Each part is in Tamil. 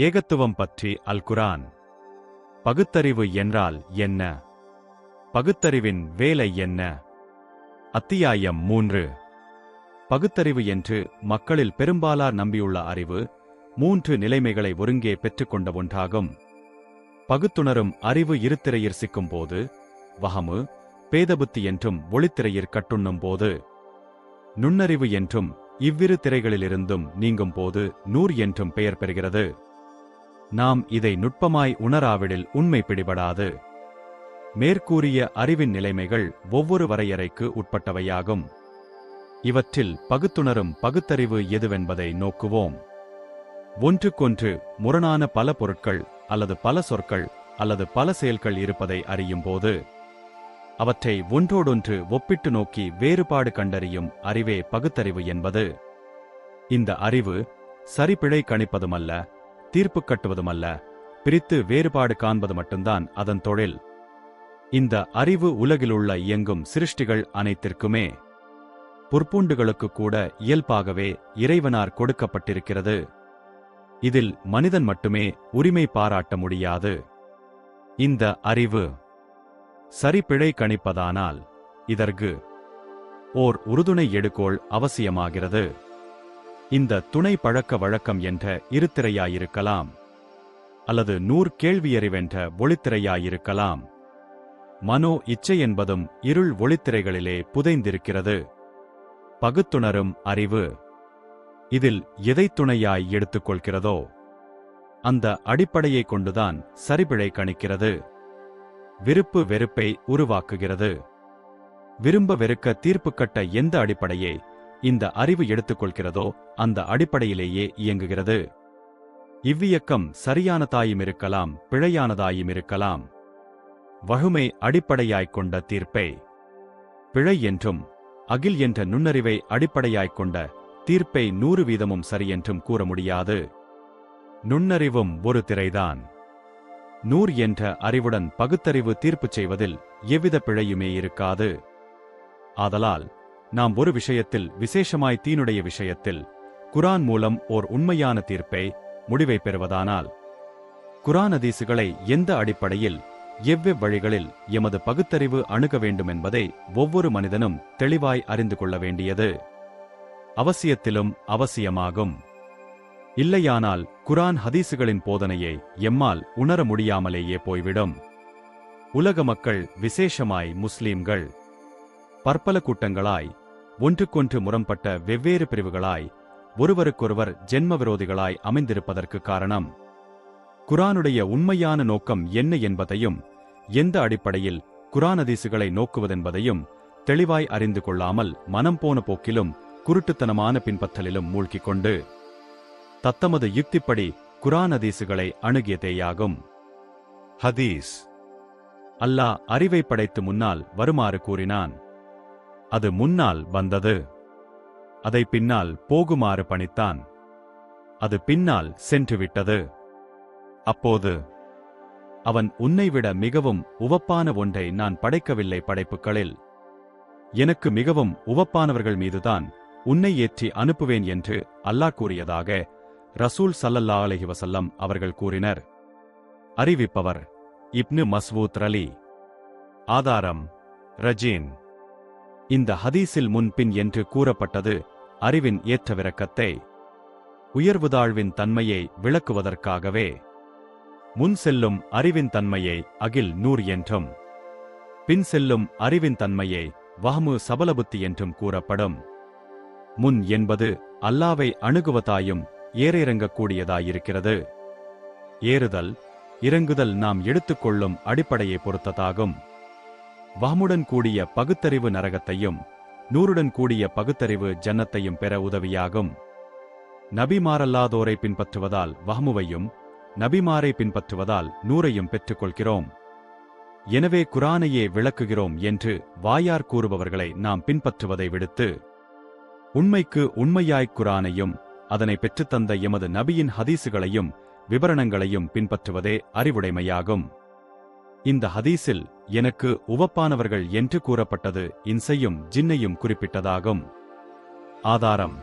ஏகத்துவம் பற்றி அல் குர்ஆன். பகுத்தறிவு என்றால் என்ன? பகுத்தறிவின் வேலை என்ன? அத்தியாயம் 3. பகுத்தறிவு என்று மக்களில் பெரும்பாலார் நம்பியுள்ள அறிவு 3 நிலைமைகளை ஒருங்கே பெற்றுக்கொண்ட ஒன்றாகும். பகுத்துணரும் அறிவு இருத்திரையிற் சிக்கும் போது, வஹமு பேதபுத்தி என்றும் ஒளித்திரையிற் கட்டுண்ணும் போது, நுண்ணறிவு என்றும் இவ்விரு திரைகளிலிருந்தும் நீங்கும் போது நூர் என்றும் பெயர் பெறுகிறது. நாம் இதை நுட்பமாய் உணராவிடில் உண்மை பிடிபடாது. மேற்கூறிய அறிவின் நிலைமைகள் ஒவ்வொரு வரையறைக்கு உட்பட்டவையாகும். இவற்றில் பகுத்துணரும் பகுத்தறிவு எதுவென்பதை நோக்குவோம். ஒன்றுக்கொன்று முரணான பல பொருட்கள் அல்லது பல சொற்கள் அல்லது பல செயல்கள் இருப்பதை அறியும்போது, அவற்றை ஒன்றோடொன்று ஒப்பிட்டு நோக்கி வேறுபாடு கண்டறியும் அறிவே பகுத்தறிவு என்பது. இந்த அறிவு சரிபிழை கணிப்பதுமல்ல, தீர்ப்பு கட்டுவதுமல்ல, பிரித்து வேறுபாடு காண்பது மட்டும்தான் அதன் தொழில். இந்த அறிவு உலகிலுள்ள இயங்கும் சிருஷ்டிகள் அனைத்திற்குமே, புற்பூண்டுகளுக்கு கூட இயல்பாகவே இறைவனார் கொடுக்கப்பட்டிருக்கிறது. இதில் மனிதன் மட்டுமே உரிமை பாராட்ட முடியாது. இந்த அறிவு சரிபிழை கணிப்பதானால் இதற்கு ஓர் உறுதுணை எடுகோள் அவசியமாகிறது. இந்த துணை பழக்க வழக்கம் என்ற இருத்திரையாயிருக்கலாம், அல்லது 100 கேள்வியறிவென்ற ஒளித்திரையாயிருக்கலாம். மனோ இச்சை என்பதும் இருள் ஒளித்திரைகளிலே புதைந்திருக்கிறது. பகுத்துணரும் அறிவு இதில் எதை துணையாய் எடுத்துக்கொள்கிறதோ அந்த அடிப்படையைக் கொண்டுதான் சரிபிழை கணிக்கிறது. விருப்பு வெறுப்பை உருவாக்குகிறது. விரும்ப வெறுக்க தீர்ப்பு கட்ட எந்த அடிப்படையை இந்த அறிவு எடுத்துக்கொள்கிறதோ அந்த அடிப்படையிலேயே இயங்குகிறது. இவ்வியக்கம் சரியானதாயும் இருக்கலாம், பிழையானதாயும் இருக்கலாம். வகுமை அடிப்படையாய்க் கொண்ட தீர்ப்பை பிழை என்றும், அகில் என்ற நுண்ணறிவை அடிப்படையாய்க் கொண்ட தீர்ப்பை 100% சரியென்றும் கூற முடியாது. நுண்ணறிவும் ஒரு திரைதான். 100 என்ற அறிவுடன் பகுத்தறிவு தீர்ப்பு செய்வதில் எவ்வித பிழையுமே இருக்காது. ஆதலால் நாம் ஒரு விஷயத்தில், விசேஷமாய் தீனுடைய விஷயத்தில், குர்ஆன் மூலம் ஓர் உண்மையான தீர்ப்பை, முடிவை பெறுவதானால், குர்ஆன் ஹதீசுகளை எந்த அடிப்படையில், எவ்வெவ் வழிகளில் எமது பகுத்தறிவு அணுக வேண்டுமென்பதை ஒவ்வொரு மனிதனும் தெளிவாய் அறிந்து கொள்ள வேண்டியது அவசியத்திலும் அவசியமாகும். இல்லையானால் குர்ஆன் ஹதீசுகளின் போதனையை எம்மால் உணர முடியாமலேயே போய்விடும். உலக மக்கள், விசேஷமாய் முஸ்லீம்கள், பற்பல கூட்டங்களாய், ஒன்றுக்கொன்று முரண்பட்ட வெவ்வேறு பிரிவுகளாய், ஒருவருக்கொருவர் ஜென்ம விரோதிகளாய் அமைந்திருப்பதற்கு காரணம், குர்ஆனுடைய உண்மையான நோக்கம் என்ன என்பதையும், எந்த அடிப்படையில் குர்ஆன் ஹதீசுகளை நோக்குவதென்பதையும் தெளிவாய் அறிந்து கொள்ளாமல் மனம் போன போக்கிலும் குருட்டுத்தனமான பின்பற்றலிலும் மூழ்கிக் கொண்டு தத்தமது யுக்திப்படி குர்ஆன் ஹதீசுகளை அணுகியதேயாகும். ஹதீஸ் அல்லாஹ் அறிவை படைத்து முன்னால் வருமாறு கூறினான். அது முன்னால் வந்தது. அதை பின்னால் போகுமாறு பணித்தான். அது பின்னால் சென்றுவிட்டது. அப்போது அவன், உன்னைவிட மிகவும் உவப்பான ஒன்றை நான் படைக்கவில்லை படைப்புகளில். எனக்கு மிகவும் உவப்பானவர்கள் மீதுதான் உன்னை ஏற்றி அனுப்புவேன் என்று அல்லாஹ் கூறியதாக ரசூல் ஸல்லல்லாஹு அலைஹி வஸல்லம் அவர்கள் கூறினர். அறிவிப்பவர் இப்னு மஸ்ஊத் ரலி. ஆதாரம் ரஜீன். இந்த ஹதீஸில் முன்பின் என்று கூறப்பட்டது அறிவின் ஏற்றவிறக்கத்தை, உயர்வுதாழ்வின் தன்மையை விளக்குவதற்காகவே. முன் செல்லும் அறிவின் தன்மையை அகில் 100 என்றும், பின் செல்லும் அறிவின் தன்மையை வஹ்மு சபலபுத்தி என்றும் கூறப்படும். முன் என்பது அல்லாவை அணுகுவதாயும் ஏறிறங்கக்கூடியதாயிருக்கிறது. ஏறுதல், இறங்குதல் நாம் எடுத்துக்கொள்ளும் அடிப்படையை பொறுத்ததாகும். வஹ்முடன் கூடிய பகுத்தறிவு நரகத்தையும், 100உடன் கூடிய பகுத்தறிவு ஜன்னத்தையும் பெற உதவியாகும். நபிமாரல்லாதோரை பின்பற்றுவதால் வஹ்முவையும், நபிமாரை பின்பற்றுவதால் 100ஐயும் பெற்றுக்கொள்கிறோம். எனவே குர்ஆனையே விளக்குகிறோம் என்று வாயார் கூறுபவர்களை நாம் பின்பற்றுவதை விடுத்து, உண்மைக்கு உண்மையாய்க் குர்ஆனையும் அதனை பெற்றுத்தந்த எமது நபியின் ஹதீசுகளையும் விவரணங்களையும் பின்பற்றுவதே அறிவுடைமையாகும். இந்த ஹதீஸில் எனக்கு உவப்பானவர்கள் என்று கூறப்பட்டது இன்சையும் ஜின்னையும் குறிப்பிட்டதாகும். ஆதாரம்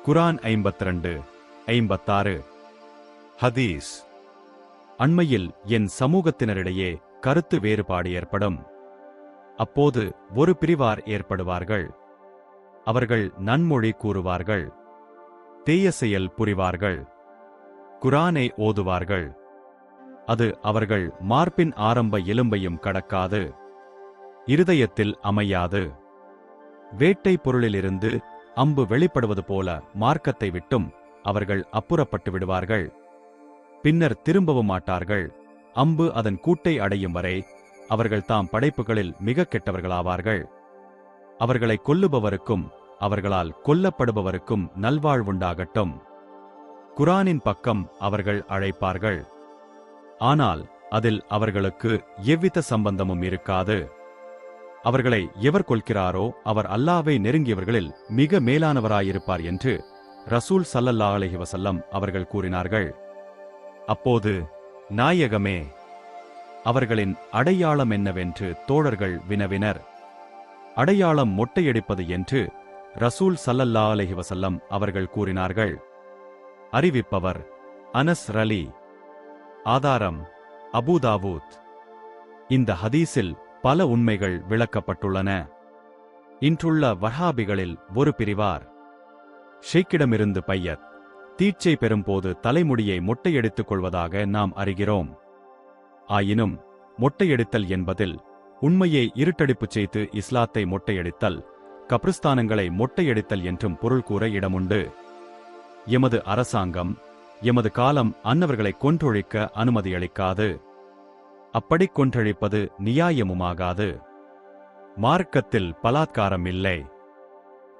குர்ஆன் 52, 56. ஹதீஸ். அண்மையில் என் சமூகத்தினரிடையே கருத்து வேறுபாடு ஏற்படும். அப்போது ஒரு பிரிவார் ஏற்படுவார்கள். அவர்கள் நன்மொழி கூறுவார்கள், தீய செயல் புரிவார்கள், குரானை ஓதுவார்கள். அது அவர்கள் மார்பின் ஆரம்ப எலும்பையும் கடக்காது, இருதயத்தில் அமையாது. வேட்டை பொருளிலிருந்து அம்பு வெளிப்படுவது போல மார்க்கத்தை விட்டும் அவர்கள் அப்புறப்பட்டு விடுவார்கள். பின்னர் திரும்பவும் மாட்டார்கள். அம்பு அதன் கூட்டை அடையும் வரை அவர்கள் தாம் படைப்புகளில் மிக கெட்டவர்களாவார்கள். அவர்களை கொல்லுபவருக்கும் அவர்களால் கொல்லப்படுபவருக்கும் நல்வாழ்வுண்டாகட்டும். குரானின் பக்கம் அவர்கள் அழைப்பார்கள். ஆனால் அதில் அவர்களுக்கு எவ்வித சம்பந்தமும் இருக்காது. அவர்களை எவர் கொல்கிறாரோ அவர் அல்லாஹ்வை நெருங்கியவர்களில் மிக மேலானவராயிருப்பார் என்று ரசூல் ஸல்லல்லாஹு அலைஹி வஸல்லம் அவர்கள் கூறினார்கள். அப்போது, நாயகமே, அவர்களின் அடையாளம் என்னவென்று தோழர்கள் வினவினர். அடையாளம் மொட்டையடிப்பது என்று ரசூல் ஸல்லல்லாஹு அலைஹி வஸல்லம் அவர்கள் கூறினார்கள். அறிவிப்பவர் அனஸ் ரலி. ஆதாரம் அபூதாவூத். இந்த ஹதீஸில் பல உண்மைகள் விளக்கப்பட்டுள்ளன. இன்றுள்ள வஹாபிகளில் ஒரு பிரிவார் ஷேக்கிடமிருந்து பையத் தீட்சை பெறும்போது தலைமுடியை மொட்டையடித்துக் கொள்வதாக நாம் அறிகிறோம். ஆயினும் மொட்டையடித்தல் என்பதில் உண்மையை இருட்டடிப்புச் செய்து இஸ்லாத்தை மொட்டையடித்தல், கப்ரிஸ்தானங்களை மொட்டையடித்தல் என்றும் பொருள் கூற இடமுண்டு. எமது அரசாங்கம் எமது காலம் அன்னவர்களை கொன்றொழிக்க அனுமதியளிக்காது. அப்படி கொன்றழிப்பது நியாயமுமாகாது. மார்க்கத்தில் பலாத்காரம் இல்லை.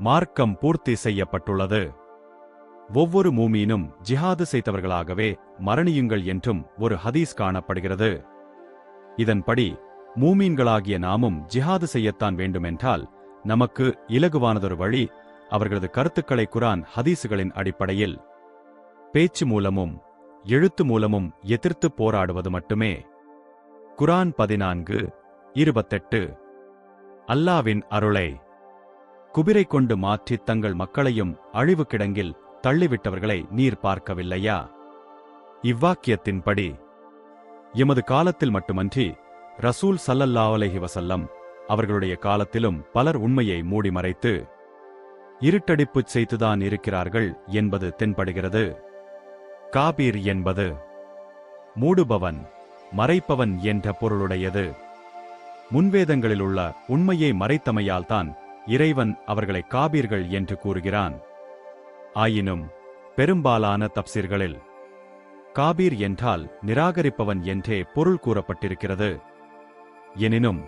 மார்க்கம் பூர்த்தி செய்யப்பட்டுள்ளது. ஒவ்வொரு மூமீனும் ஜிஹாது செய்தவர்களாகவே மரணியுங்கள் என்றும் ஒரு ஹதீஸ் காணப்படுகிறது. இதன்படி மூமீன்களாகிய நாமும் ஜிஹாது செய்யத்தான் வேண்டுமென்றால் நமக்கு இலகுவானதொரு வழி அவர்களது கருத்துக்களை குரான் ஹதீசுகளின் அடிப்படையில் பேச்சு மூலமும் எழுத்து மூலமும் எதிர்த்து போராடுவது மட்டுமே. குரான் 14:28. அல்லாவின் அருளை குபிரை கொண்டு மாற்றித் தங்கள் மக்களையும் அழிவு கிடங்கில் தள்ளிவிட்டவர்களை நீர் பார்க்கவில்லையா? இவ்வாக்கியத்தின்படி எமது காலத்தில் மட்டுமன்றி ரசூல் ஸல்லல்லாஹு அலைஹி வஸல்லம் அவர்களுடைய காலத்திலும் பலர் உண்மையை மூடி மறைத்து இருட்டடிப்புச் செய்துதான் இருக்கிறார்கள் என்பது தென்படுகிறது. காபீர் என்பது மூடுபவன், மறைப்பவன் என்ற பொருளுடையது. முன்வேதங்களிலுள்ள உண்மையை மறைத்தமையால்தான் இறைவன் அவர்களை காபீர்கள் என்று கூறுகிறான். ஆயினும் பெரும்பாலான தப்சீர்களில் காபீர் என்றால் நிராகரிப்பவன் என்றே பொருள் கூறப்பட்டிருக்கிறது. எனினும்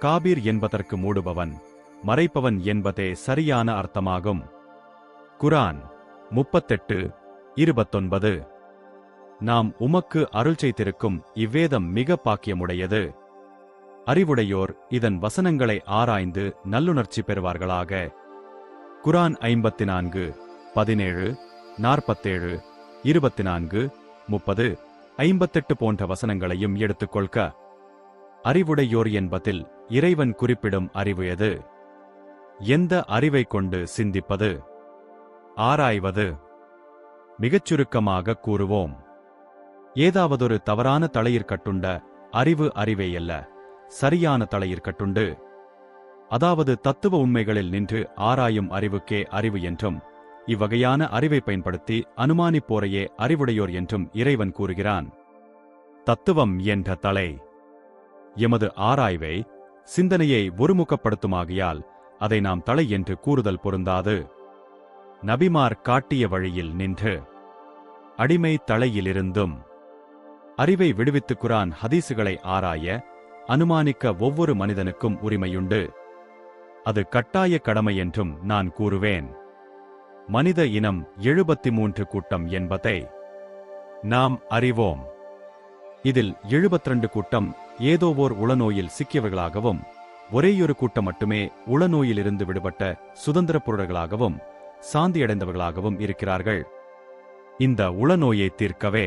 காபீர் என்பதற்கு மூடுபவன், மறைப்பவன் என்பதே சரியான அர்த்தமாகும். குரான் 38:29. நாம் உமக்கு அருள் செய்திருக்கும் இவ்வேதம் மிக பாக்கியமுடையது. அறிவுடையோர் இதன் வசனங்களை ஆராய்ந்து நல்லுணர்ச்சி பெறுவார்களாக. குரான் 54:17, 47, 24, 30, 58 போன்ற வசனங்களையும் எடுத்துக்கொள்க. அறிவுடையோர் என்பதில் இறைவன் குறிப்பிடும் அறிவு எது? எந்த அறிவை கொண்டு சிந்திப்பது, ஆராய்வது? மிகச் சுருக்கமாக கூறுவோம். ஏதாவதொரு தவறான தலையிற்கட்டுண்ட அறிவு அறிவேயல்ல, சரியான தலையிற்கட்டுண்டு. அதாவது தத்துவ உண்மைகளில் நின்று ஆராயும் அறிவுக்கே அறிவு என்றும், இவ்வகையான அறிவை பயன்படுத்தி அனுமானிப்போரையே அறிவுடையோர் என்றும் இறைவன் கூறுகிறான். தத்துவம் என்ற தலை எமது ஆராய்வை, சிந்தனையை ஒருமுகப்படுத்துமாகியால் அதை நாம் தலை என்று கூறுதல் பொருந்தாது. நபிமார் காட்டிய வழியில் நின்று அடிமை தலையிலிருந்தும் அறிவை விடுவித்து குரான் ஹதீசுகளை ஆராய, அனுமானிக்க ஒவ்வொரு மனிதனுக்கும் உரிமையுண்டு. அது கட்டாய கடமை என்றும் நான் கூறுவேன். மனித இனம் 73 கூட்டம் என்பதை நாம் அறிவோம். இதில் 72 கூட்டம் ஏதோவோர் உளநோயில் சிக்கியவர்களாகவும், ஒரேயொரு கூட்டம் மட்டுமே உளநோயிலிருந்து விடுபட்ட சுதந்திர பொருளர்களாகவும் சாந்தியடைந்தவர்களாகவும் இருக்கிறார்கள். இந்த உளநோயை தீர்க்கவே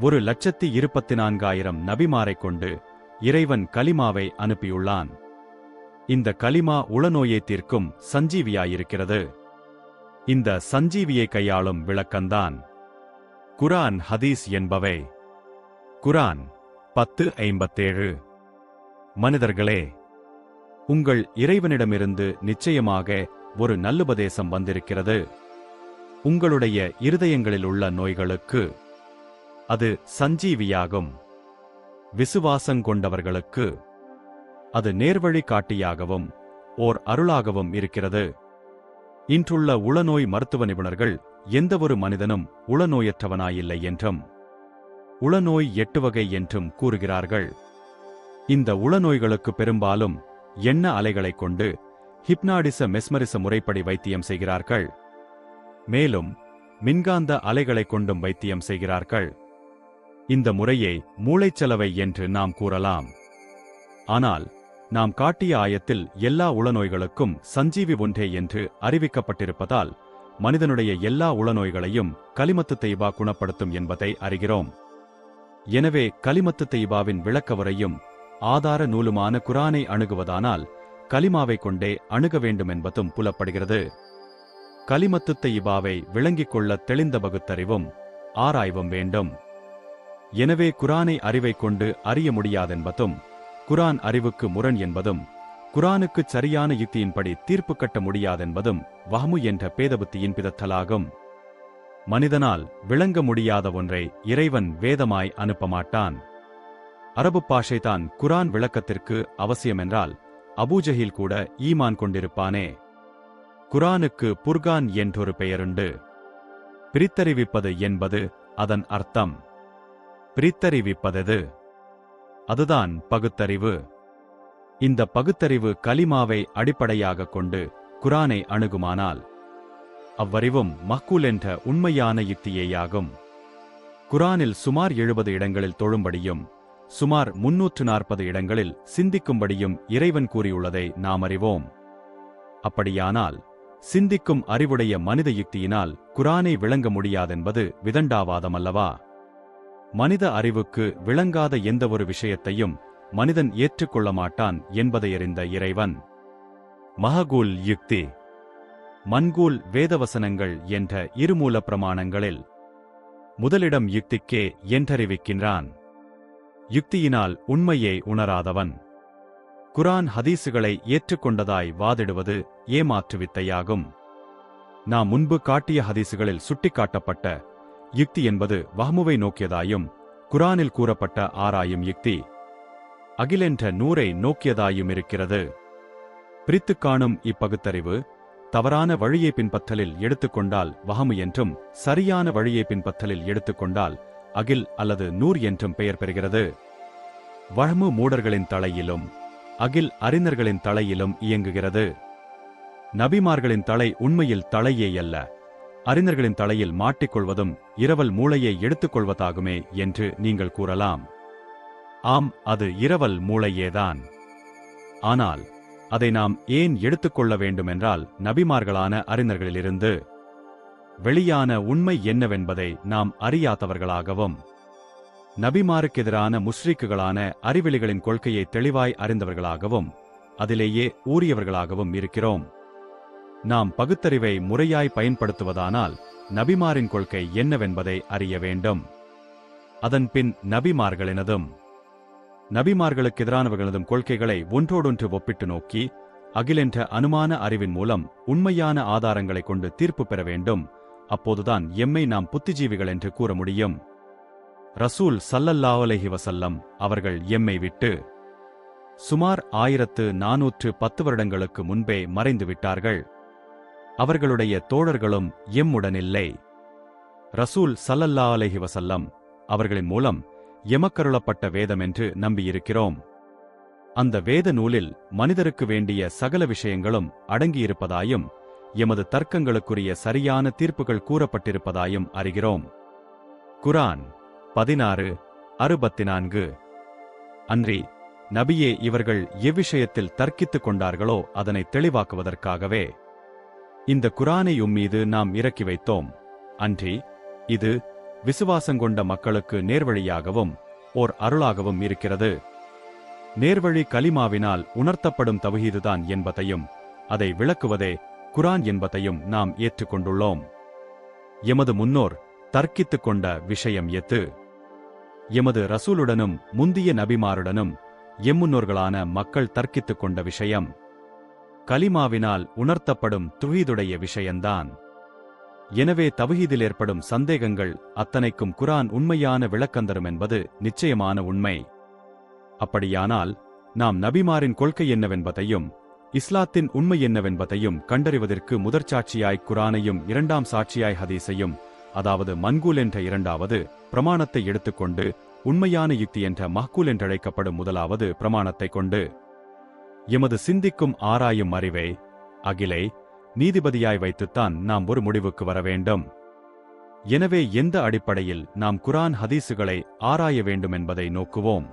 1,24,000 நபிமாரைக் கொண்டு இறைவன் கலிமாவை அனுப்பியுள்ளான். இந்த கலிமா உளநோயை தீர்க்கும் சஞ்சீவியாயிருக்கிறது. இந்த சஞ்சீவியை கையாளும் விளக்கந்தான் குரான் ஹதீஸ் என்பவை. குரான் 10:57. மனிதர்களே, உங்கள் இறைவனிடமிருந்து நிச்சயமாக ஒரு நல்லுபதேசம் வந்திருக்கிறது. உங்களுடைய இருதயங்களில் உள்ள நோய்களுக்கு அது சஞ்சீவியாகும். விசுவாசங்கொண்டவர்களுக்கு அது நேர்வழி காட்டியாகவும் ஓர் அருளாகவும் இருக்கிறது. இன்றுள்ள உளநோய் மருத்துவ நிபுணர்கள் எந்தவொரு மனிதனும் உளநோயற்றவனாயில்லை என்றும் உளநோய் 8 வகை என்றும் கூறுகிறார்கள். இந்த உளநோய்களுக்கு பெரும்பாலும் எண்ண அலைகளைக் கொண்டு ஹிப்னாடிச மெஸ்மரிச முறைப்படி வைத்தியம் செய்கிறார்கள். மேலும் மின்காந்த அலைகளைக் கொண்டும் வைத்தியம் செய்கிறார்கள். இந்த முறையை மூளைச்சலவை என்று நாம் கூறலாம். ஆனால் நாம் காட்டிய ஆயத்தில் எல்லா உளநோய்களுக்கும் சஞ்சீவி ஒன்றே என்று அறிவிக்கப்பட்டிருப்பதால் மனிதனுடைய எல்லா உளநோய்களையும் கலிமத்து தெய்பா குணப்படுத்தும் என்பதை அறிகிறோம். எனவே கலிமத்து தெய்பாவின் விளக்கவுரையும் ஆதார நூலுமான குரானை அணுகுவதானால் கலிமாவை கொண்டே அணுக வேண்டும் என்பதும் புலப்படுகிறது. கலிமத்து தெய்பாவை விளங்கிக் கொள்ள தெளிந்த பகுத்தறிவும் ஆராய்வும் வேண்டும். எனவே குரானை அறிவைக் கொண்டு அறிய முடியாதென்பதும் குரான் அறிவுக்கு முரண் என்பதும் குரானுக்குச் சரியான யுக்தியின்படி தீர்ப்பு கட்ட முடியாதென்பதும் வஹ்மு என்ற பேதபுத்தியின் பிதற்றலாகும். மனிதனால் விளங்க முடியாத ஒன்றை இறைவன் வேதமாய் அனுப்பமாட்டான். அரபு பாஷைதான் குரான் விளக்கத்திற்கு அவசியமென்றால் அபூஜஹில் கூட ஈமான் கொண்டிருப்பானே. குரானுக்கு புர்கான் என்றொரு பெயருண்டு. பிரித்தறிவிப்பது என்பது அதன் அர்த்தம். பிரித்தறிவிப்பதெது? அதுதான் பகுத்தறிவு. இந்த பகுத்தறிவு கலிமாவை அடிப்படையாகக் கொண்டு குரானை அணுகுமானால் அவ்வறிவும் மஹ்கூல் என்ற உண்மையான யுக்தியேயாகும். குரானில் சுமார் 70 இடங்களில் தொழும்படியும் சுமார் 340 இடங்களில் சிந்திக்கும்படியும் இறைவன் கூறியுள்ளதை நாம் அறிவோம். அப்படியானால் சிந்திக்கும் அறிவுடைய மனித யுக்தியினால் குரானை விளங்க முடியாதென்பது விதண்டாவாதமல்லவா? மனித அறிவுக்கு விளங்காத எந்தவொரு விஷயத்தையும் மனிதன் ஏற்றுக்கொள்ள மாட்டான் என்பதை அறிந்த இறைவன் மஹகூல் யுக்தி, மன்கூல் வேதவசனங்கள் என்ற இருமூல பிரமாணங்களில் முதலிடம் யுக்திக்கே என்றறிவிக்கின்றான். யுக்தியினால் உண்மையை உணராதவன் குரான் ஹதீசுகளை ஏற்றுக்கொண்டதாய் வாதிடுவது ஏமாற்று வித்தையாகும். நாம் முன்பு காட்டிய ஹதீசுகளில் சுட்டிக்காட்டப்பட்ட யுக்தி என்பது வஹ்முவை நோக்கியதாயும் குரானில் கூறப்பட்ட ஆராயும் யுக்தி அகிலென்ற நூரை நோக்கியதாயும் இருக்கிறது. பிரித்துக் காணும் இப்பகுத்தறிவு தவறான வழியை பின்பற்றலில் எடுத்துக்கொண்டால் வஹ்மு என்றும் சரியான வழியை பின்பற்றலில் எடுத்துக்கொண்டால் அகில் அல்லது நூர் என்றும் பெயர் பெறுகிறது. வஹ்மு மூடர்களின் தலையிலும் அகில் அறிஞர்களின் தலையிலும் இயங்குகிறது. நபிமார்களின் தலை உண்மையில் தலையேயல்ல, அறிஞர்களின் தலையில் மாட்டிக்கொள்வதும் இரவல் மூளையை எடுத்துக்கொள்வதாகுமே என்று நீங்கள் கூறலாம். ஆம், அது இரவல் மூளையேதான். ஆனால் அதை நாம் ஏன் எடுத்துக்கொள்ள வேண்டுமென்றால் நபிமார்களான அறிஞர்களிலிருந்து வெளியான உண்மை என்னவென்பதை நாம் அறியாதவர்களாகவும் நபிமாருக்கெதிரான முஸ்ரிக்குகளான அறிவெளிகளின் கொள்கையை தெளிவாய் அறிந்தவர்களாகவும் அதிலேயே ஊறியவர்களாகவும் இருக்கிறோம். நாம் பகுத்தறிவை முறையாய் பயன்படுத்துவதானால் நபிமாரின் கொள்கை என்னவென்பதை அறிய வேண்டும். அதன்பின் நபிமார்களினதும் நபிமார்களுக்கெதிரானவர்களதும் கொள்கைகளை ஒன்றோடொன்று ஒப்பிட்டு நோக்கி அகிலென்ற அனுமான அறிவின் மூலம் உண்மையான ஆதாரங்களைக் கொண்டு தீர்ப்பு பெற வேண்டும். அப்போதுதான் எம்மை நாம் புத்திஜீவிகள் என்று கூற முடியும். ரசூல் ஸல்லல்லாஹு அலைஹி வஸல்லம் அவர்கள் எம்மை விட்டு சுமார் 1410 வருடங்களுக்கு முன்பே மறைந்து விட்டார்கள். அவர்களுடைய தோழர்களும் எம்முடனில்லை. ரசூல் ஸல்லல்லாஹு அலைஹி வஸல்லம் அவர்களின் மூலம் எமக்கருளப்பட்ட வேதம் என்று நம்பியிருக்கிறோம். அந்த வேத நூலில் மனிதருக்கு வேண்டிய சகல விஷயங்களும் அடங்கியிருப்பதாயும் எமது தர்க்கங்களுக்குரிய சரியான தீர்ப்புகள் கூறப்பட்டிருப்பதாயும் அறிகிறோம். குரான் 16:64. அன்றி நபியே, இவர்கள் எவ்விஷயத்தில் தர்க்கித்துக் கொண்டார்களோ அதனை தெளிவாக்குவதற்காகவே இந்த குரானை உம்மீது நாம் இறக்கி வைத்தோம். அன்றி இது விசுவாசங்கொண்ட மக்களுக்கு நேர்வழியாகவும் ஓர் அருளாகவும் இருக்கிறது. நேர்வழி கலிமாவினால் உணர்த்தப்படும் தவ்ஹீதுதான் என்பதையும் அதை விளக்குவதே குரான் என்பதையும் நாம் ஏற்றுக்கொண்டுள்ளோம். எமது முன்னோர் தர்க்கித்துக் கொண்ட விஷயம் எது? எமது ரசூலுடனும் முந்திய நபிமாருடனும் எம்முன்னோர்களான மக்கள் தர்க்கித்துக் கொண்ட விஷயம் கலிமாவினால் உணர்த்தப்படும் துஹீதுடைய விஷயந்தான். எனவே தவ்ஹீதில் ஏற்படும் சந்தேகங்கள் அத்தனைக்கும் குர்ஆன் உண்மையான விளக்கந்தரும் என்பது நிச்சயமான உண்மை. அப்படியானால் நாம் நபிமாரின் கொள்கை என்னவென்பதையும் இஸ்லாத்தின் உண்மை என்னவென்பதையும் கண்டறிவதற்கு முதற்சாட்சியாய் குர்ஆனையும் இரண்டாம் சாட்சியாய் ஹதீஸையும், அதாவது மன்கூல் என்ற இரண்டாவது பிரமாணத்தை எடுத்துக்கொண்டு உண்மையான யுக்தி என்ற மஹ்கூல் என்றழைக்கப்படும் முதலாவது பிரமாணத்தை கொண்டு எமது சிந்திக்கும் ஆராயும் அறிவை அகிலை நீதிபதியாய் வைத்துத்தான் நாம் ஒரு முடிவுக்கு வர வேண்டும். எனவே எந்த அடிப்படையில் நாம் குர்ஆன் ஹதீஸுகளை ஆராய வேண்டும் என்பதை நோக்குவோம்.